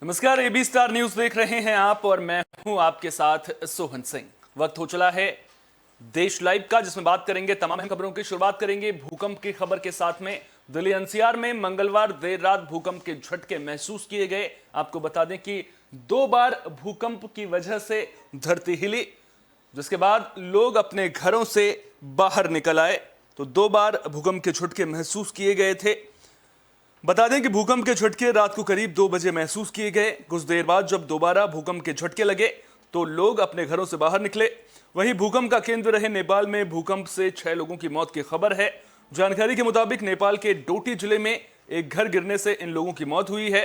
नमस्कार, AB star news देख रहे हैं आप और मैं हूं आपके साथ सोहन सिंह। वक्त हो चला है देश लाइव का, जिसमें बात करेंगे तमाम अहम खबरों की। शुरुआत करेंगे भूकंप की खबर के साथ में। दिल्ली एनसीआर में मंगलवार देर रात भूकंप के झटके महसूस किए गए। आपको बता दें कि 2 बार भूकंप की वजह से धरती हिली, जिसके बाद लोग अपने घरों से बाहर निकल आए। तो 2 बार भूकंप के झटके महसूस किए गए थे। बता दें कि भूकंप के झटके रात को करीब 2 बजे महसूस किए गए। कुछ देर बाद जब दोबारा भूकंप के झटके लगे तो लोग अपने घरों से बाहर निकले। वहीं भूकंप का केंद्र रहे नेपाल में भूकंप से 6 लोगों की मौत की खबर है। जानकारी के मुताबिक नेपाल के डोटी जिले में एक घर गिरने से इन लोगों की मौत हुई है।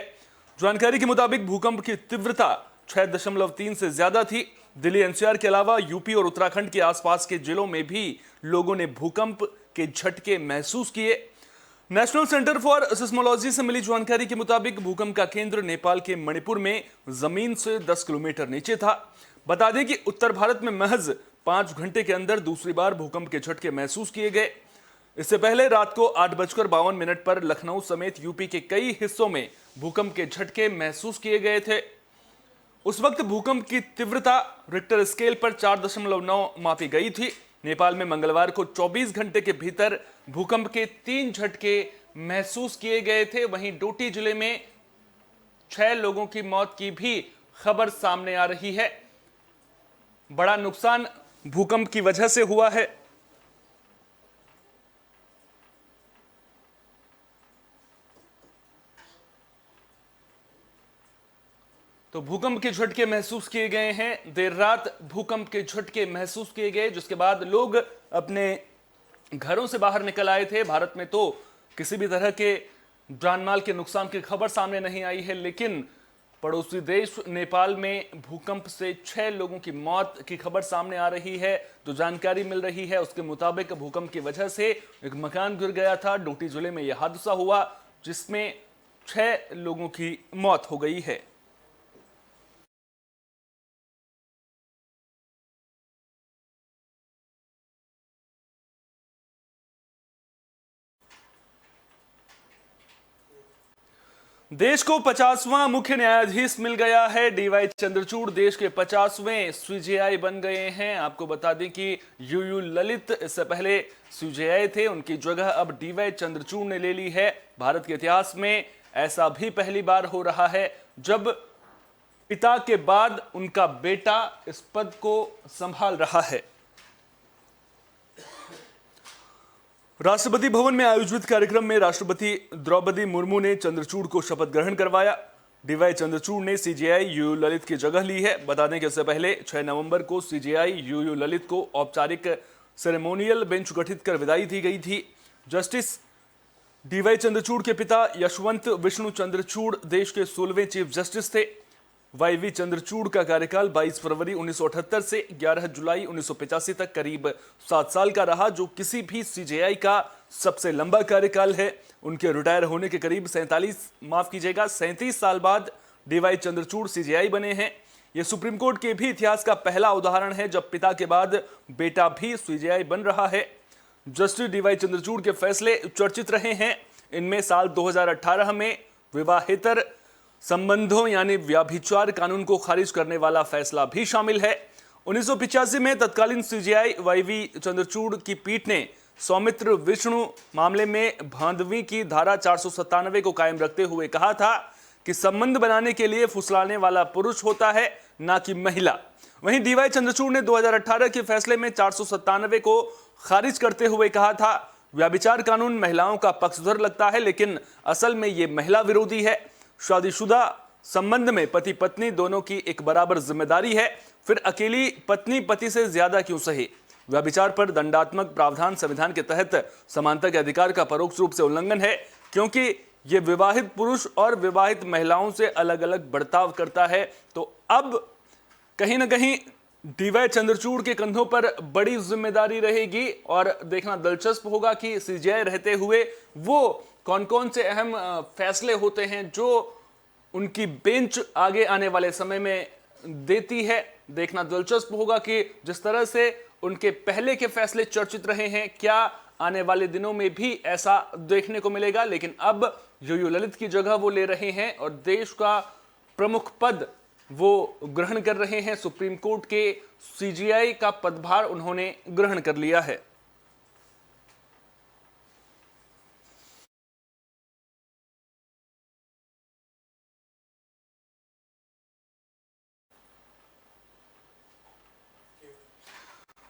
जानकारी के मुताबिक भूकंप की तीव्रता 6.3 से ज्यादा थी। दिल्ली एनसीआर के अलावा यूपी और उत्तराखंड के आसपास के जिलों में भी लोगों ने भूकंप के झटके महसूस किए। नेशनल सेंटर फॉर सिस्मोलॉजी से मिली जानकारी के मुताबिक भूकंप का केंद्र नेपाल के मणिपुर में जमीन से 10 किलोमीटर नीचे था। बता दें कि उत्तर भारत में महज 5 घंटे के अंदर दूसरी बार भूकंप के झटके महसूस किए गए। इससे पहले रात को 8:52 पर लखनऊ समेत यूपी के कई हिस्सों में भूकंप के झटके महसूस किए गए थे। उस वक्त भूकंप की तीव्रता रिक्टर स्केल पर 4.9 मापी गई थी। नेपाल में मंगलवार को 24 घंटे के भीतर भूकंप के 3 झटके महसूस किए गए थे। वहीं डोटी जिले में 6 लोगों की मौत की भी खबर सामने आ रही है। बड़ा नुकसान भूकंप की वजह से हुआ है। तो भूकंप के झटके महसूस किए गए हैं। देर रात भूकंप के झटके महसूस किए गए, जिसके बाद लोग अपने घरों से बाहर निकल आए थे। भारत में तो किसी भी तरह के जानमाल के नुकसान की खबर सामने नहीं आई है, लेकिन पड़ोसी देश नेपाल में भूकंप से 6 लोगों की मौत की खबर सामने आ रही है। जो जानकारी मिल रही है उसके मुताबिक भूकंप की वजह से एक मकान गिर गया था। डोटी जिले में यह हादसा हुआ, जिसमें 6 लोगों की मौत हो गई है। देश को 50वां मुख्य न्यायाधीश मिल गया है। डीवाई चंद्रचूड़ देश के 50वें सीजेआई बन गए हैं। आपको बता दें कि यूयू ललित इससे पहले सीजेआई थे, उनकी जगह अब डीवाई चंद्रचूड़ ने ले ली है। भारत के इतिहास में ऐसा भी पहली बार हो रहा है जब पिता के बाद उनका बेटा इस पद को संभाल रहा है। राष्ट्रपति भवन में आयोजित कार्यक्रम में राष्ट्रपति द्रौपदी मुर्मू ने चंद्रचूड़ को शपथ ग्रहण करवाया। डीवाई चंद्रचूड़ ने सीजेआई यूयू ललित की जगह ली है। बता दें कि इससे पहले 6 नवंबर को सीजेआई यूयू ललित को औपचारिक सेरेमोनियल बेंच गठित कर विदाई दी गई थी। जस्टिस डीवाई चंद्रचूड़ के पिता यशवंत विष्णु चंद्रचूड़ देश के 16वें चीफ जस्टिस थे। वाईवी चंद्रचूड़ का कार्यकाल 22 फरवरी 1978 से 11 जुलाई 1985 तक करीब 7 साल का रहा, जो किसी भी सीजेआई का सबसे लंबा कार्यकाल है। उनके रिटायर होने के करीब 37 साल बाद डीवाई चंद्रचूड़ सीजेआई बने हैं। यह सुप्रीम कोर्ट के भी इतिहास का पहला उदाहरण है जब पिता के बाद बेटा भी सीजेआई बन रहा है। जस्टिस डीवाई चंद्रचूड़ के फैसले चर्चित रहे हैं। इनमें साल 2018 में विवाहेतर संबंधों यानी व्यभिचार कानून को खारिज करने वाला फैसला भी शामिल है। 1985 में तत्कालीन सीजेआई वाईवी चंद्रचूड़ की पीठ ने सौमित्र विष्णु मामले में भांदवी की धारा 497 को कायम रखते हुए कहा था कि संबंध बनाने के लिए फुसलाने वाला पुरुष होता है, ना कि महिला। वहीं डीवाई चंद्रचूड़ ने 2018 के फैसले में 497 को खारिज करते हुए कहा था, व्यभिचार कानून महिलाओं का पक्षधर लगता है, लेकिन असल में ये महिला विरोधी है। शादीशुदा संबंध में पति पत्नी दोनों की एक बराबर जिम्मेदारी है, फिर अकेली पत्नी पति से ज्यादा क्यों सहे। व्यभिचार पर दंडात्मक प्रावधान संविधान के तहत समानता के अधिकार का परोक्ष रूप से उल्लंघन है, क्योंकि यह विवाहित पुरुष और विवाहित महिलाओं से अलग अलग बर्ताव करता है। तो अब कहीं ना कहीं डीवाई चंद्रचूड़ के कंधों पर बड़ी जिम्मेदारी रहेगी और देखना दिलचस्प होगा कि सीजेआई रहते हुए वो कौन कौन से अहम फैसले होते हैं जो उनकी बेंच आगे आने वाले समय में देती है। देखना दिलचस्प होगा कि जिस तरह से उनके पहले के फैसले चर्चित रहे हैं, क्या आने वाले दिनों में भी ऐसा देखने को मिलेगा। लेकिन अब यूयू ललित की जगह वो ले रहे हैं और देश का प्रमुख पद वो ग्रहण कर रहे हैं। सुप्रीम कोर्ट के सीजेआई का पदभार उन्होंने ग्रहण कर लिया है।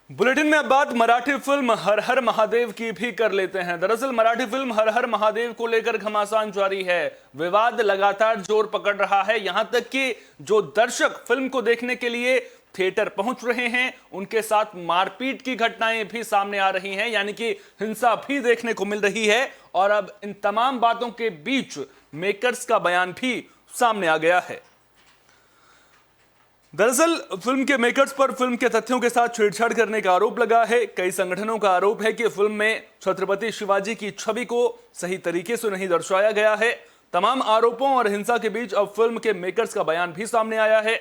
बुलेटिन में अब बात मराठी फिल्म हर हर महादेव की भी कर लेते हैं। दरअसल मराठी फिल्म हर हर महादेव को लेकर घमासान जारी है। विवाद लगातार जोर पकड़ रहा है। यहां तक कि जो दर्शक फिल्म को देखने के लिए थिएटर पहुंच रहे हैं, उनके साथ मारपीट की घटनाएं भी सामने आ रही हैं, यानी कि हिंसा भी देखने को मिल रही है। और अब इन तमाम बातों के बीच मेकर्स का बयान भी सामने आ गया है। दरअसल फिल्म के मेकर्स पर फिल्म के तथ्यों के साथ छेड़छाड़ करने का आरोप लगा है। कई संगठनों का आरोप है कि फिल्म में छत्रपति शिवाजी की छवि को सही तरीके से नहीं दर्शाया गया है। तमाम आरोपों और हिंसा के बीच अब फिल्म के मेकर्स का बयान भी सामने आया है।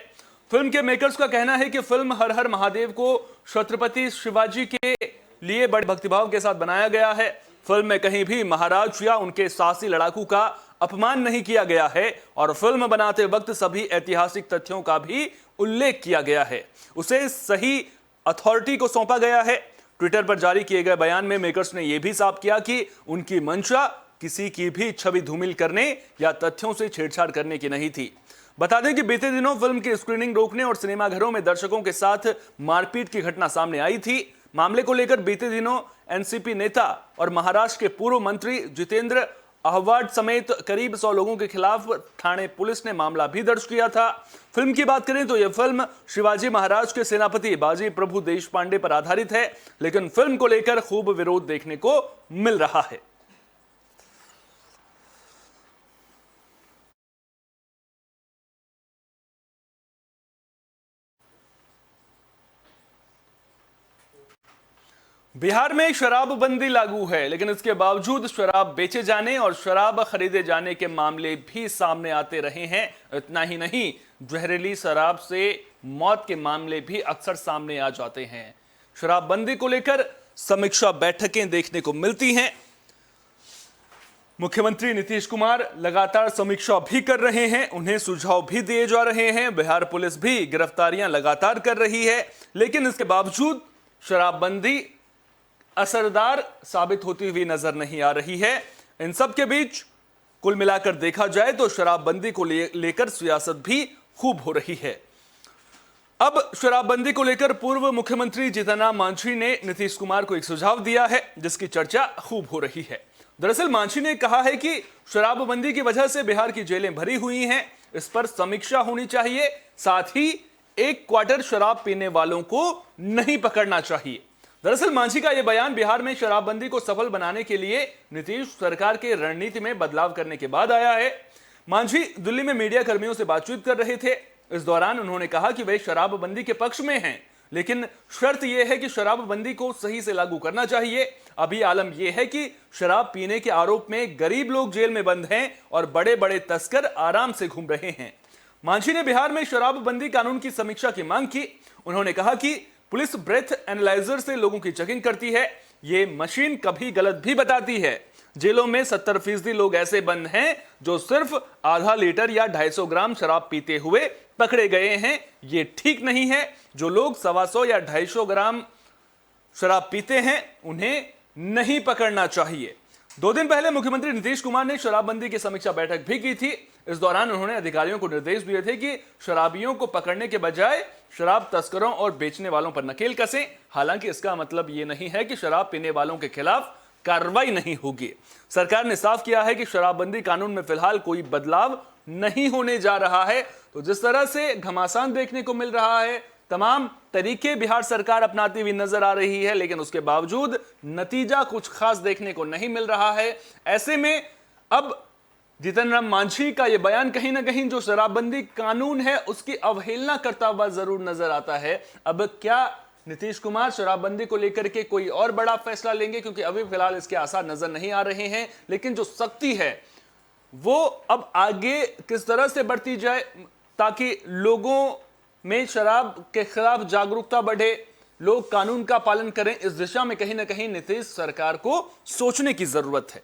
फिल्म के मेकर्स का कहना है कि फिल्म हर हर महादेव को छत्रपति शिवाजी के लिए बड़े भक्तिभाव के साथ बनाया गया है। फिल्म में कहीं भी महाराज या उनके साहसी लड़ाकू का अपमान नहीं किया गया है और फिल्म बनाते वक्त सभी ऐतिहासिक तथ्यों का भी उल्लेख किया गया है। उसे सही अथॉरिटी को सौंपा गया है। ट्विटर पर जारी किए गए बयान में मेकर्स ने यह भी साफ किया कि उनकी मंशा किसी की भी छवि धूमिल करने या तथ्यों से छेड़छाड़ करने की नहीं थी। बता दें कि बीते दिनों फिल्म की स्क्रीनिंग रोकने और सिनेमाघरों में दर्शकों के साथ मारपीट की घटना सामने आई थी। मामले को लेकर बीते दिनों एनसीपी नेता और महाराष्ट्र के पूर्व मंत्री जितेंद्र आहवाड समेत करीब 100 लोगों के खिलाफ ठाणे पुलिस ने मामला भी दर्ज किया था। फिल्म की बात करें तो यह फिल्म शिवाजी महाराज के सेनापति बाजी प्रभु देशपांडे पर आधारित है, लेकिन फिल्म को लेकर खूब विरोध देखने को मिल रहा है। बिहार में शराबबंदी लागू है, लेकिन इसके बावजूद शराब बेचे जाने और शराब खरीदे जाने के मामले भी सामने आते रहे हैं। इतना ही नहीं, जहरीली शराब से मौत के मामले भी अक्सर सामने आ जाते हैं। शराबबंदी को लेकर समीक्षा बैठकें देखने को मिलती हैं। मुख्यमंत्री नीतीश कुमार लगातार समीक्षा भी कर रहे हैं, उन्हें सुझाव भी दिए जा रहे हैं। बिहार पुलिस भी गिरफ्तारियां लगातार कर रही है, लेकिन इसके बावजूद शराबबंदी असरदार साबित होती हुई नजर नहीं आ रही है। इन सब के बीच कुल मिलाकर देखा जाए तो शराबबंदी को लेकर सियासत भी खूब हो रही है। अब शराबबंदी को लेकर पूर्व मुख्यमंत्री जीतन राम मांझी ने नीतीश कुमार को एक सुझाव दिया है, जिसकी चर्चा खूब हो रही है। दरअसल मांझी ने कहा है कि शराबबंदी की वजह से बिहार की जेलें भरी हुई हैं, इस पर समीक्षा होनी चाहिए। साथ ही एक क्वार्टर शराब पीने वालों को नहीं पकड़ना चाहिए। दरअसल मांझी का यह बयान बिहार में शराबबंदी को सफल बनाने के लिए नीतीश सरकार के रणनीति में बदलाव करने के बाद आया है। मांझी दिल्ली में मीडिया कर्मियों से बातचीत कर रहे थे। इस दौरान उन्होंने कहा कि वे शराबबंदी के पक्ष में हैं, लेकिन शर्त यह है कि शराबबंदी को सही से लागू करना चाहिए। अभी आलम यह है कि शराब पीने के आरोप में गरीब लोग जेल में बंद हैं और बड़े बड़े तस्कर आराम से घूम रहे हैं। मांझी ने बिहार में शराबबंदी कानून की समीक्षा की मांग की। उन्होंने कहा कि पुलिस ब्रेथ एनालाइजर से लोगों की चेकिंग करती है, ये मशीन कभी गलत भी बताती है। जेलों में 70% लोग ऐसे बंद हैं जो सिर्फ आधा लीटर या 250 ग्राम शराब पीते हुए पकड़े गए हैं। ये ठीक नहीं है। जो लोग 125 या 250 ग्राम शराब पीते हैं, उन्हें नहीं पकड़ना चाहिए। 2 दिन पहले मुख्यमंत्री नीतीश कुमार ने शराबबंदी की समीक्षा बैठक भी की थी। इस दौरान उन्होंने अधिकारियों को निर्देश दिए थे कि शराबियों को पकड़ने के बजाय शराब तस्करों और बेचने वालों पर नकेल कसें। हालांकि इसका मतलब यह नहीं है कि शराब पीने वालों के खिलाफ कार्रवाई नहीं होगी। सरकार ने साफ किया है कि शराबबंदी कानून में फिलहाल कोई बदलाव नहीं होने जा रहा है। तो जिस तरह से घमासान देखने को मिल रहा है, तमाम तरीके बिहार सरकार अपनाती हुई नजर आ रही है, लेकिन उसके बावजूद नतीजा कुछ खास देखने को नहीं मिल रहा है। ऐसे में अब जीतन राम मांझी का यह बयान कहीं ना कहीं जो शराबबंदी कानून है उसकी अवहेलना करता हुआ जरूर नजर आता है। अब क्या नीतीश कुमार शराबबंदी को लेकर के कोई और बड़ा फैसला लेंगे, क्योंकि अभी फिलहाल इसके आसार नजर नहीं आ रहे हैं। लेकिन जो सख्ती है वो अब आगे किस तरह से बढ़ती जाए ताकि लोगों में शराब के खिलाफ जागरूकता बढ़े, लोग कानून का पालन करें, इस दिशा में कहीं ना कहीं नीतीश सरकार को सोचने की जरूरत है।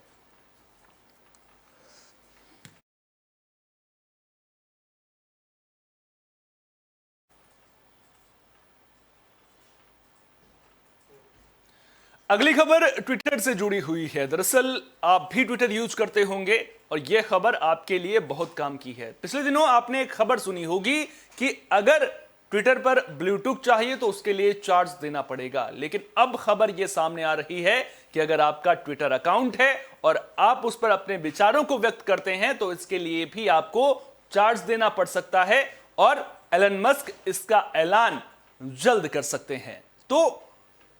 अगली खबर ट्विटर से जुड़ी हुई है। दरअसल आप भी ट्विटर यूज करते होंगे और यह खबर आपके लिए बहुत काम की है। पिछले दिनों आपने एक खबर सुनी होगी कि अगर ट्विटर पर ब्लूटूथ चाहिए तो उसके लिए चार्ज देना पड़ेगा। लेकिन अब खबर यह सामने आ रही है कि अगर आपका ट्विटर अकाउंट है और आप उस पर अपने विचारों को व्यक्त करते हैं तो इसके लिए भी आपको चार्ज देना पड़ सकता है और एलन मस्क इसका ऐलान जल्द कर सकते हैं। तो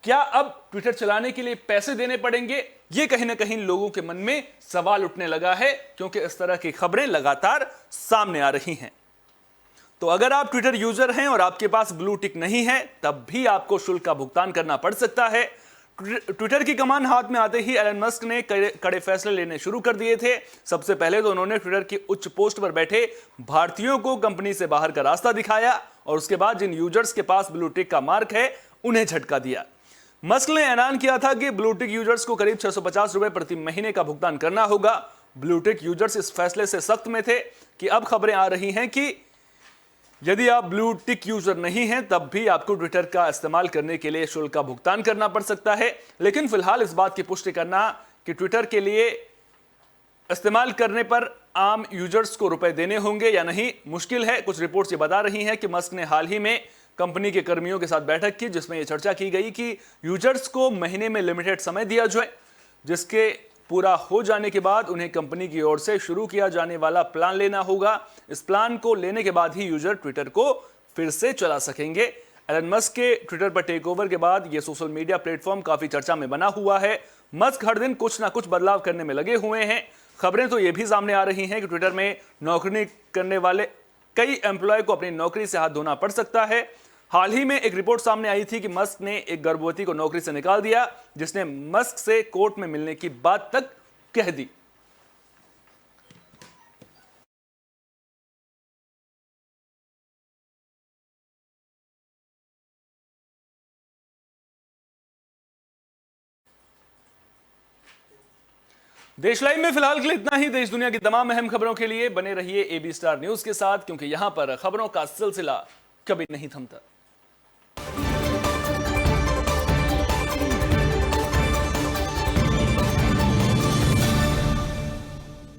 क्या अब ट्विटर चलाने के लिए पैसे देने पड़ेंगे? यह कहीं ना कहीं लोगों के मन में सवाल उठने लगा है, क्योंकि इस तरह की खबरें लगातार सामने आ रही हैं। तो अगर आप ट्विटर यूजर हैं और आपके पास ब्लू टिक नहीं है, तब भी आपको शुल्क का भुगतान करना पड़ सकता है। ट्विटर की कमान हाथ में आते ही एलन मस्क ने कड़े फैसले लेने शुरू कर दिए थे। सबसे पहले तो उन्होंने ट्विटर की उच्च पोस्ट पर बैठे भारतीयों को कंपनी से बाहर का रास्ता दिखाया और उसके बाद जिन यूजर्स के पास ब्लू टिक का मार्क है उन्हें झटका दिया। मस्क ने ऐलान किया था कि ब्लूटिक यूजर्स को करीब 650 रुपए प्रति महीने का भुगतान करना होगा। ब्लूटिक यूजर्स इस फैसले से सख्त में थे कि अब खबरें आ रही हैं कि यदि आप ब्लूटिक यूजर नहीं हैं तब भी आपको ट्विटर का इस्तेमाल करने के लिए शुल्क का भुगतान करना पड़ सकता है। लेकिन फिलहाल इस बात की पुष्टि करना कि ट्विटर के लिए इस्तेमाल करने पर आम यूजर्स को रुपए देने होंगे या नहीं मुश्किल है। कुछ रिपोर्ट्स ये बता रही हैं कि मस्क ने हाल ही में कंपनी के कर्मियों के साथ बैठक की, जिसमें यह चर्चा की गई कि यूजर्स को महीने में लिमिटेड समय दिया जाए, जिसके पूरा हो जाने के बाद उन्हें कंपनी की ओर से शुरू किया जाने वाला प्लान लेना होगा। इस प्लान को लेने के बाद ही यूजर ट्विटर को फिर से चला सकेंगे। एलन मस्क के ट्विटर पर टेक ओवर के बाद यह सोशल मीडिया प्लेटफॉर्म काफी चर्चा में बना हुआ है। मस्क हर दिन कुछ ना कुछ बदलाव करने में लगे हुए हैं। खबरें तो यह भी सामने आ रही हैं कि ट्विटर में नौकरी करने वाले कई एम्प्लॉय को अपनी नौकरी से हाथ धोना पड़ सकता है। हाल ही में एक रिपोर्ट सामने आई थी कि मस्क ने एक गर्भवती को नौकरी से निकाल दिया, जिसने मस्क से कोर्ट में मिलने की बात तक कह दी। देश लाइव में फिलहाल के लिए इतना ही। देश दुनिया की तमाम अहम खबरों के लिए बने रहिए AB स्टार न्यूज के साथ, क्योंकि यहां पर खबरों का सिलसिला कभी नहीं थमता।